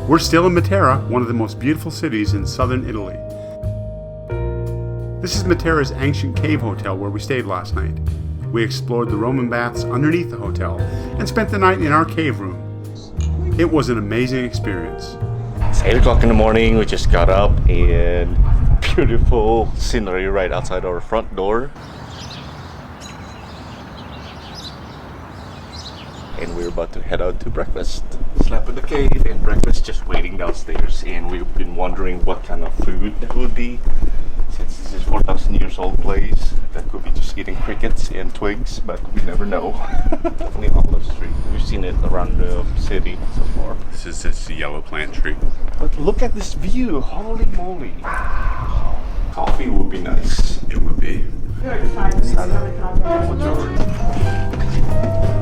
We're still in Matera, one of the most beautiful cities in southern Italy. This is Matera's ancient cave hotel where we stayed last night. We explored the Roman baths underneath the hotel and spent the night in our cave room. It was an amazing experience. It's 8 o'clock in the morning, we just got up and beautiful scenery right outside our front door. And we're about to head out to breakfast. Slept in the cave and breakfast just waiting downstairs, and we've been wondering what kind of food it would be. Since this is 4,000 years old place, that could be just eating crickets and twigs, but we never know. Definitely olive tree. We've seen it around the city so far. This is this yellow plant tree. But look at this view, holy moly. Coffee would be nice. It would be.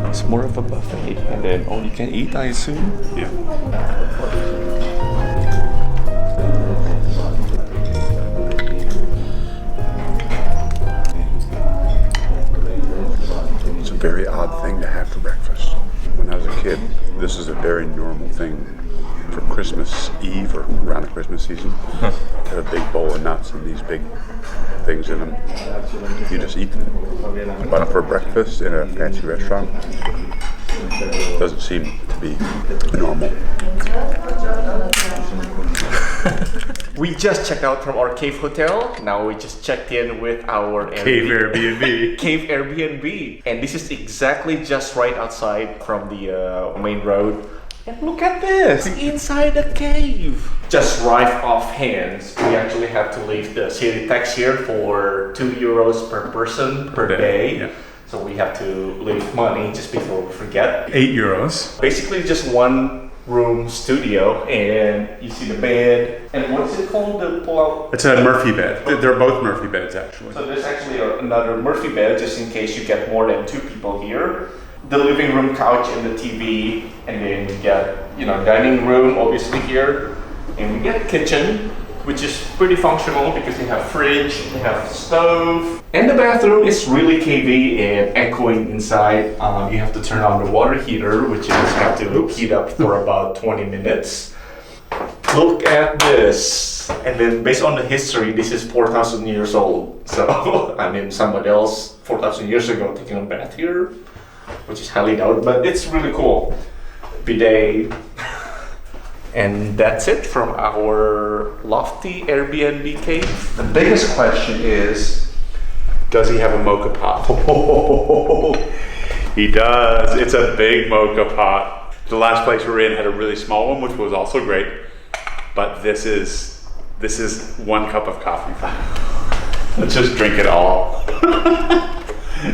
It's more of a buffet, and then all you can eat, I assume. Yeah. It's a very odd thing to have for breakfast. When I was a kid, this is a very normal thing for Christmas Eve or around the Christmas season. Have a big bowl of nuts and these big things in them. You just eat them. But for breakfast in a fancy restaurant, it doesn't seem to be normal. We just checked out from our cave hotel. Now we just checked in with our Cave Airbnb. Cave Airbnb. And this is exactly just right outside from the main road. And look at this, inside the cave. Just right off hands, we actually have to leave the city tax here for €2 per person per day. Yeah. So we have to leave money just before we forget. €8. Basically just one room studio, and you see the bed. And what's it called? The pull-out? It's a Murphy bed. They're both Murphy beds, actually. So there's actually another Murphy bed just in case you get more than 2 people here. The living room couch and the TV, and then you get, dining room obviously here, and we get kitchen, which is pretty functional because they have fridge, they have stove, and the bathroom is really cavey and echoing inside. You have to turn on the water heater, which you just have to heat up for about 20 minutes. Look at this. And then based on the history, this is 4,000 years old. So, somebody else 4,000 years ago taking a bath here, which is highly doubted, but it's really cool. Bidet. And that's it from our lofty Airbnb cave. The biggest question is, does he have a mocha pot? He does. It's a big mocha pot. The last place we were in had a really small one, which was also great. But this is 1 cup of coffee. Let's just drink it all.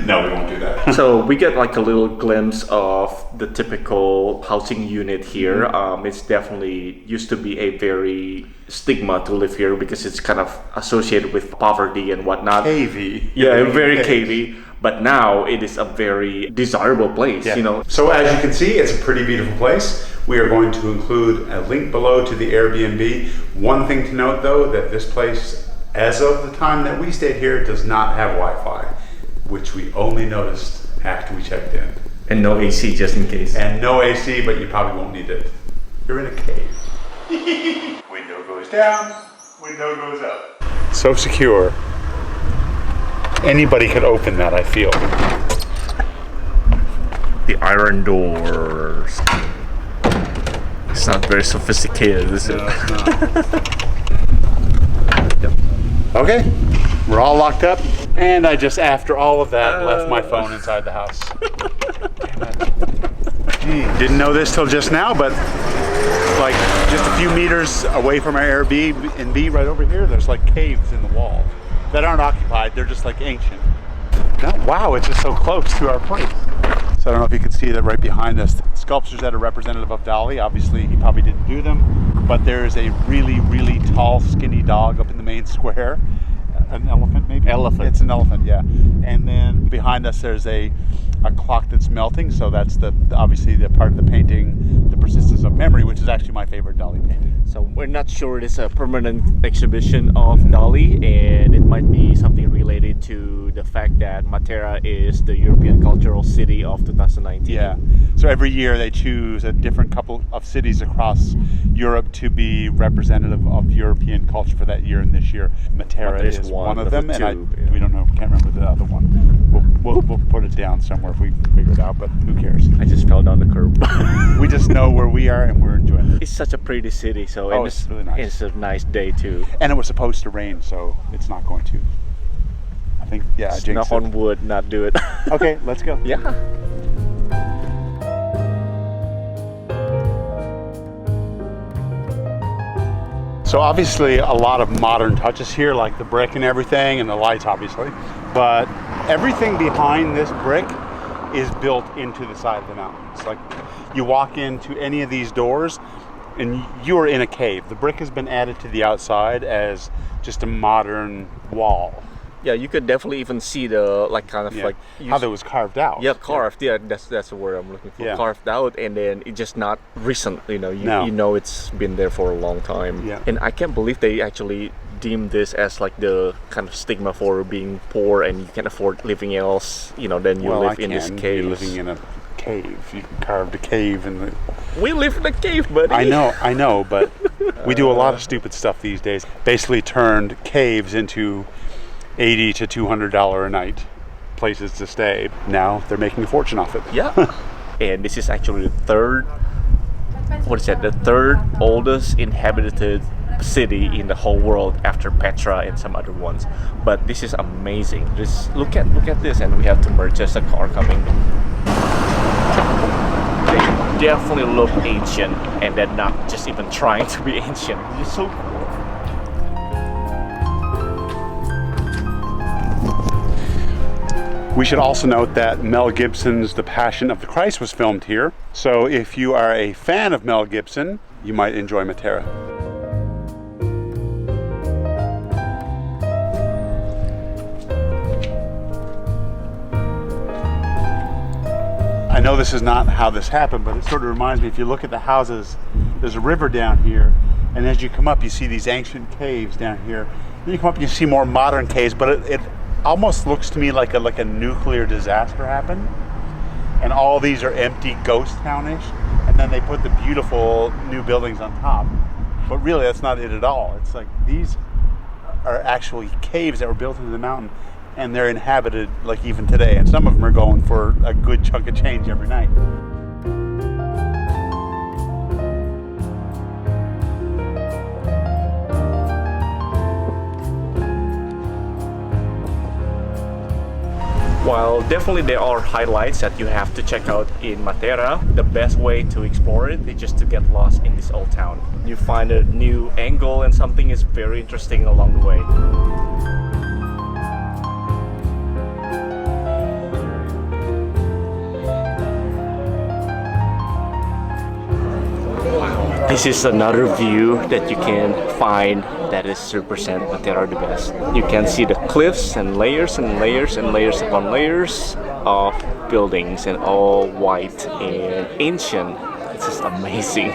No, we won't do that. So we get like a little glimpse of the typical housing unit here. It's definitely used to be a very stigma to live here because it's kind of associated with poverty and whatnot. Cavey. Yeah, very cavey. But now it is a very desirable place, So as you can see, it's a pretty beautiful place. We are going to include a link below to the Airbnb. One thing to note though, that this place, as of the time that we stayed here, does not have Wi-Fi, which we only noticed after we checked in. And no AC just in case. And no AC, but you probably won't need it. You're in a cave. Window goes down, window goes up. So secure. Anybody could open that, I feel. The iron doors. It's not very sophisticated, is it? No, it's not. Okay, we're all locked up. And I just, after all of that, left my phone inside the house. Didn't know this till just now, but like just a few meters away from our Airbnb right over here, there's like caves in the wall that aren't occupied. They're just like ancient. Wow, it's just so close to our place. So I don't know if you can see that right behind us. Sculptures that are representative of Dali. Obviously, he probably didn't do them, but there's a really, really tall, skinny dog up in the main square. An elephant, maybe? Elephant. It's an elephant, yeah. And then behind us, there's a a clock that's melting. So that's obviously the part of the painting, the persistence of memory, which is actually my favorite Dali painting. So we're not sure it is a permanent exhibition of Dali, and it might be something related to the fact that Matera is the European Cultural City of 2019. Yeah. So every year they choose a different couple of cities across Europe to be representative of European culture for that year. And this year, Matera is one of them. And we don't know, can't remember the other one. We'll put it down somewhere if we figure it out, but who cares? I just fell down the curb. We just know where we are and we're enjoying it. It's such a pretty city, so and it's really nice. It's a nice day too. And it was supposed to rain, so it's not going to. I think, yeah, I jinxed Knock on wood, not do it. Okay, let's go. Yeah. So obviously a lot of modern touches here, like the brick and everything, and the lights obviously, but everything behind this brick is built into the side of the mountain. It's like you walk into any of these doors and you are in a cave. The brick has been added to the outside as just a modern wall. Yeah, you could definitely even see the how that was carved out. Yeah, carved. Yeah, that's the word I'm looking for. Yeah. Carved out, and then it's just not recent. You No. know it's been there for a long time. Yeah. And I can't believe they actually deem this as like the kind of stigma for being poor and you can't afford living else. Then you live in this cave. You're living in a cave. You carved a cave in We live in a cave, buddy. I know, but we do a lot of stupid stuff these days. Basically turned caves into $80 to $200 a night places to stay. Now they're making a fortune off it. Yeah. And this is actually the third oldest inhabited city in the whole world after Petra and some other ones. But this is amazing. Just look at this, and we have to merge as a car coming. They definitely look ancient, and they're not just even trying to be ancient. It's so cool. We should also note that Mel Gibson's The Passion of the Christ was filmed here. So if you are a fan of Mel Gibson, you might enjoy Matera. I know this is not how this happened, but it sort of reminds me, if you look at the houses, there's a river down here, and as you come up, you see these ancient caves down here. Then you come up and you see more modern caves, but it almost looks to me like a nuclear disaster happened, and all these are empty ghost townish, and then they put the beautiful new buildings on top. But really, that's not it at all. It's like these are actually caves that were built into the mountain, and they're inhabited like even today, and some of them are going for a good chunk of change every night. While definitely there are highlights that you have to check out in Matera, the best way to explore it is just to get lost in this old town. You find a new angle and something is very interesting along the way. This is another view that you can find that is 100% Matera the best. You can see the cliffs and layers and layers and layers upon layers of buildings, and all white and ancient. It's just amazing.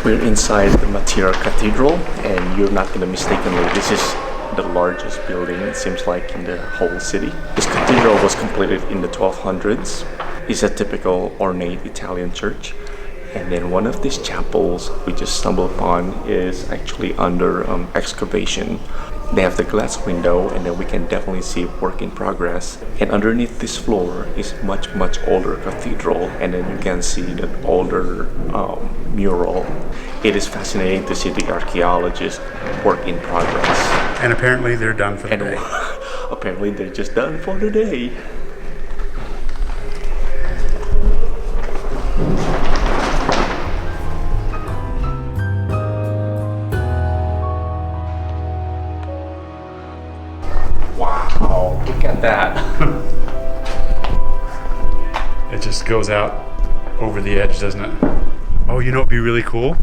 We're inside the Material Cathedral, and you're not gonna mistakenly, this is the largest building, it seems like, in the whole city. This cathedral was completed in the 1200s. It's a typical ornate Italian church. And then one of these chapels we just stumbled upon is actually under excavation. They have the glass window, and then we can definitely see work in progress. And underneath this floor is much older cathedral, and then you can see the older mural. It is fascinating to see the archaeologists work in progress. And apparently they're done for the day. Apparently they're just done for the day. Wow, look at that. It just goes out over the edge, doesn't it? Oh, you know what'd be really cool?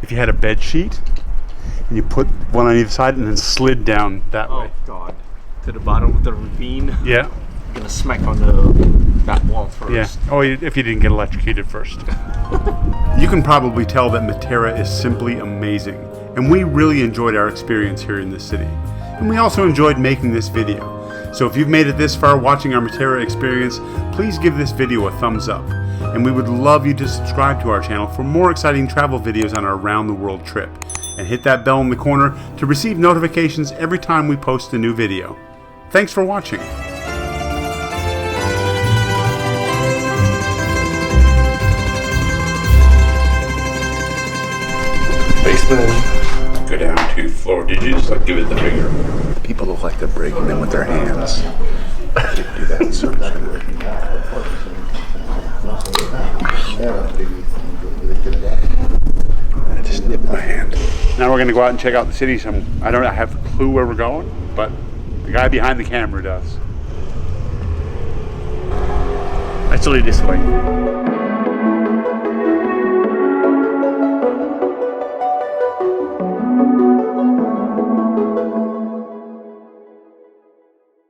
If you had a bed sheet and you put one on either side and then slid down that way. God. To the bottom of the ravine. Yeah. I'm gonna smack on that wall first. Yeah. Oh, if you didn't get electrocuted first. You can probably tell that Matera is simply amazing, and we really enjoyed our experience here in this city. And we also enjoyed making this video. So if you've made it this far watching our Matera experience, please give this video a thumbs up. And we would love you to subscribe to our channel for more exciting travel videos on our around the world trip. And hit that bell in the corner to receive notifications every time we post a new video. Thanks for watching. Basement. Go down to floor. Did you just like give it the finger? People look like they're breaking them with their hands. Can't do that, so I'm just gonna... I just nipped my hand. Now we're going to go out and check out the city. I don't have a clue where we're going, but the guy behind the camera does. Actually, this way.